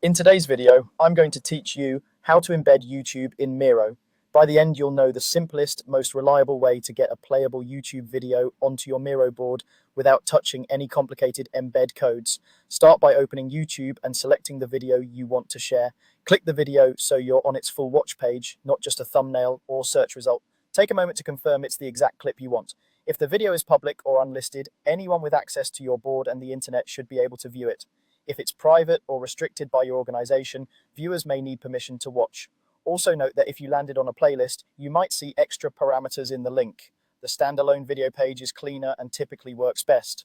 In today's video, I'm going to teach you how to embed YouTube in Miro. By the end, you'll know the simplest, most reliable way to get a playable YouTube video onto your Miro board without touching any complicated embed codes. Start by opening YouTube and selecting the video you want to share. Click the video so you're on its full watch page, not just a thumbnail or search result. Take a moment to confirm it's the exact clip you want. If the video is public or unlisted, anyone with access to your board and the internet should be able to view it. If it's private or restricted by your organization, viewers may need permission to watch. Also note that if you landed on a playlist, you might see extra parameters in the link. The standalone video page is cleaner and typically works best.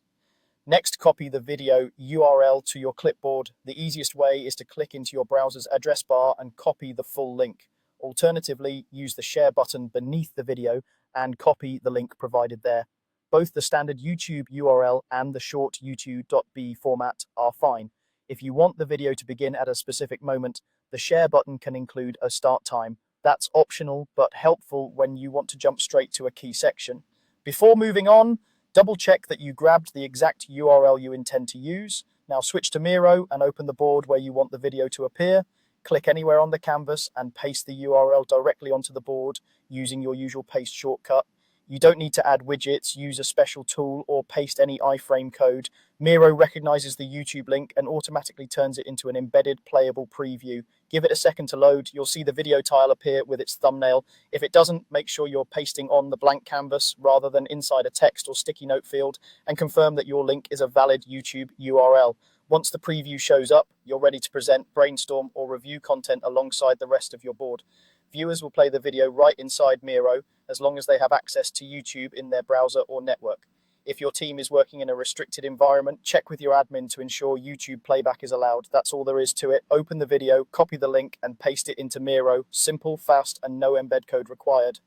Next, copy the video URL to your clipboard. The easiest way is to click into your browser's address bar and copy the full link. Alternatively, use the share button beneath the video and copy the link provided there. Both the standard YouTube URL and the short youtube.b format are fine. If you want the video to begin at a specific moment, the share button can include a start time. That's optional but helpful when you want to jump straight to a key section. Before moving on, double check that you grabbed the exact URL you intend to use. Now switch to Miro and open the board where you want the video to appear. Click anywhere on the canvas and paste the URL directly onto the board using your usual paste shortcut. You don't need to add widgets, use a special tool, or paste any iframe code. Miro recognizes the YouTube link and automatically turns it into an embedded playable preview. Give it a second to load. You'll see the video tile appear with its thumbnail. If it doesn't, make sure you're pasting on the blank canvas rather than inside a text or sticky note field, and confirm that your link is a valid YouTube URL. Once the preview shows up, you're ready to present, brainstorm, or review content alongside the rest of your board. Viewers will play the video right inside Miro as long as they have access to YouTube in their browser or network. If your team is working in a restricted environment, check with your admin to ensure YouTube playback is allowed. That's all there is to it. Open the video, copy the link, and paste it into Miro. Simple, fast, and no embed code required.